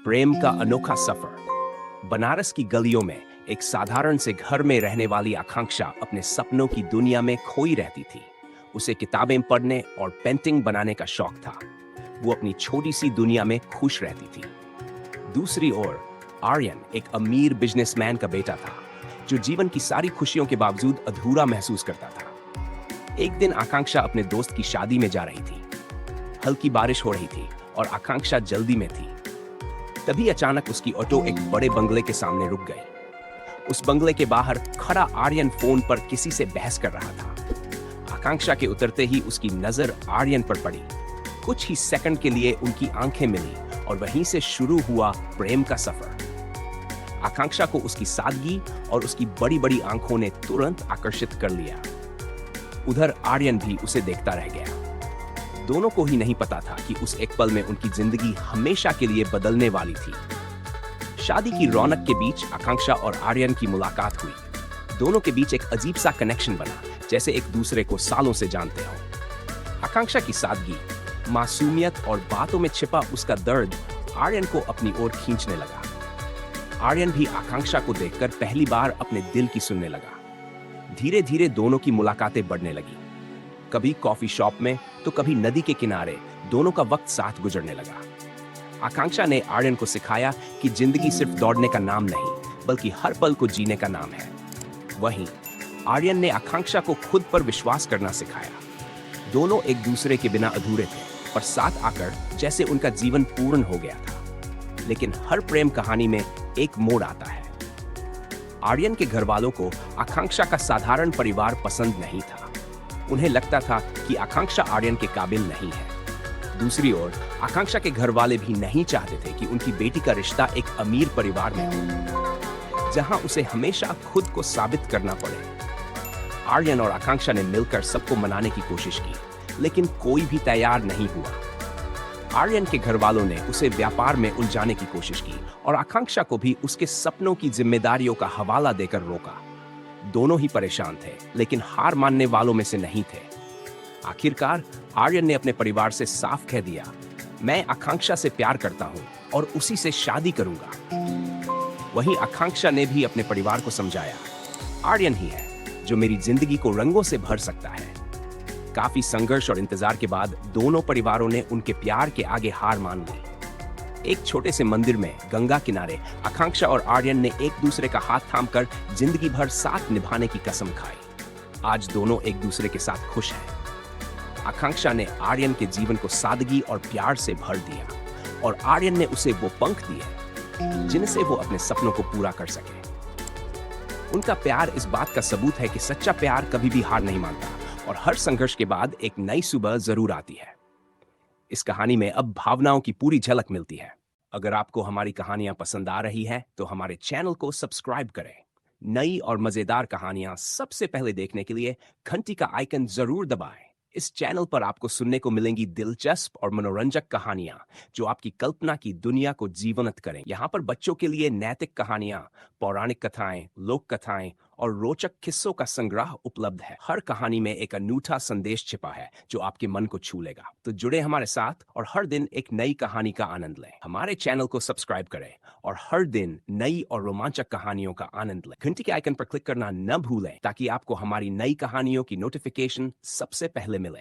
प्रेम का अनोखा सफर। बनारस की गलियों में एक साधारण से घर में रहने वाली आकांक्षा अपने सपनों की दुनिया में खोई रहती थी। उसे किताबें पढ़ने और पेंटिंग बनाने का शौक था। वो अपनी छोटी सी दुनिया में खुश रहती थी। दूसरी ओर आर्यन एक अमीर बिजनेसमैन का बेटा था, जो जीवन की सारी खुशियों के बावजूद अधूरा महसूस करता था। एक दिन आकांक्षा अपने दोस्त की शादी में जा रही थी। हल्की बारिश हो रही थी और आकांक्षा जल्दी में थी। तभी अचानक उसकी ऑटो एक बड़े बंगले के सामने रुक गई। उस बंगले के बाहर खड़ा आर्यन फोन पर किसी से बहस कर रहा था। आकांक्षा के उतरते ही उसकी नजर आर्यन पर पड़ी। कुछ ही सेकंड के लिए उनकी आंखें मिली और वहीं से शुरू हुआ प्रेम का सफर। आकांक्षा को उसकी सादगी और उसकी बड़ी बड़ी आंखों ने तुरंत आकर्षित कर लिया। उधर आर्यन भी उसे देखता रह गया। दोनों को ही नहीं पता था कि उस एक पल में उनकी जिंदगी हमेशा के लिए बदलने वाली थी। शादी की रौनक के बीच आकांक्षा और आर्यन की मुलाकात हुई। दोनों के बीच एक अजीब सा कनेक्शन बना, जैसे एक दूसरे को सालों से जानते हो। आकांक्षा की सादगी, मासूमियत और बातों में छिपा उसका दर्द आर्यन को अपनी ओर खींचने लगा। आर्यन भी आकांक्षा को देखकर पहली बार अपने दिल की सुनने लगा। धीरे धीरे दोनों की मुलाकातें बढ़ने लगी। कभी कॉफी शॉप में तो कभी नदी के किनारे दोनों का वक्त साथ गुजरने लगा। आकांक्षा ने आर्यन को सिखाया कि जिंदगी सिर्फ दौड़ने का नाम नहीं, बल्कि हर पल को जीने का नाम है। वहीं आर्यन ने आकांक्षा को खुद पर विश्वास करना सिखाया। दोनों एक दूसरे के बिना अधूरे थे, पर साथ आकर जैसे उनका जीवन पूर्ण हो गया था। लेकिन हर प्रेम कहानी में एक मोड़ आता है। आर्यन के घर वालों को आकांक्षा का साधारण परिवार पसंद नहीं था। उन्हें लगता था कि आकांक्षा आर्यन के काबिल नहीं है। दूसरी ओर आकांक्षा के घर वाले भी नहीं चाहते थे कि उनकी बेटी का रिश्ता एक अमीर परिवार में हो, जहां उसे हमेशा खुद को साबित करना पड़े। आर्यन और आकांक्षा ने मिलकर सबको मनाने की कोशिश की, लेकिन कोई भी तैयार नहीं हुआ। आर्यन के घर वालों ने उसे व्यापार में उलझाने की कोशिश की और आकांक्षा को भी उसके सपनों की जिम्मेदारियों का हवाला देकर रोका। दोनों ही परेशान थे, लेकिन हार मानने वालों में से नहीं थे। आखिरकार आर्यन ने अपने परिवार से साफ कह दिया, मैं आकांक्षा से प्यार करता हूं और उसी से शादी करूंगा। वहीं आकांक्षा ने भी अपने परिवार को समझाया, आर्यन ही है जो मेरी जिंदगी को रंगों से भर सकता है। काफी संघर्ष और इंतजार के बाद दोनों परिवारों ने उनके प्यार के आगे हार मान ली। एक छोटे से मंदिर में गंगा किनारे आकांक्षा और आर्यन ने एक दूसरे का हाथ थामकर जिंदगी भर साथ निभाने की कसम खाई। आज दोनों एक दूसरे के साथ खुश हैं। आकांक्षा ने आर्यन के जीवन को सादगी और प्यार से भर दिया और आर्यन ने उसे वो पंख दिए जिनसे वो अपने सपनों को पूरा कर सके। उनका प्यार इस बात का सबूत है कि सच्चा प्यार कभी भी हार नहीं मानता और हर संघर्ष के बाद एक नई सुबह जरूर आती है। इस कहानी में अब भावनाओं की पूरी झलक मिलती है। अगर आपको हमारी कहानियां पसंद आ रही हैं, तो हमारे चैनल को सब्सक्राइब करें। नई और मजेदार कहानियां सबसे पहले देखने के लिए घंटी का आइकन जरूर दबाएं। इस चैनल पर आपको सुनने को मिलेंगी दिलचस्प और मनोरंजक कहानियां जो आपकी कल्पना की दुनिया को जीवंत करें। यहाँ पर बच्चों के लिए नैतिक कहानियां, पौराणिक कथाएं, लोक कथाएं और रोचक किस्सों का संग्रह उपलब्ध है। हर कहानी में एक अनूठा संदेश छिपा है जो आपके मन को छू लेगा। तो जुड़े हमारे साथ और हर दिन एक नई कहानी का आनंद लें। हमारे चैनल को सब्सक्राइब करें और हर दिन नई और रोमांचक कहानियों का आनंद लें। घंटी के आइकन पर क्लिक करना न भूलें, ताकि आपको हमारी नई कहानियों की नोटिफिकेशन सबसे पहले मिले।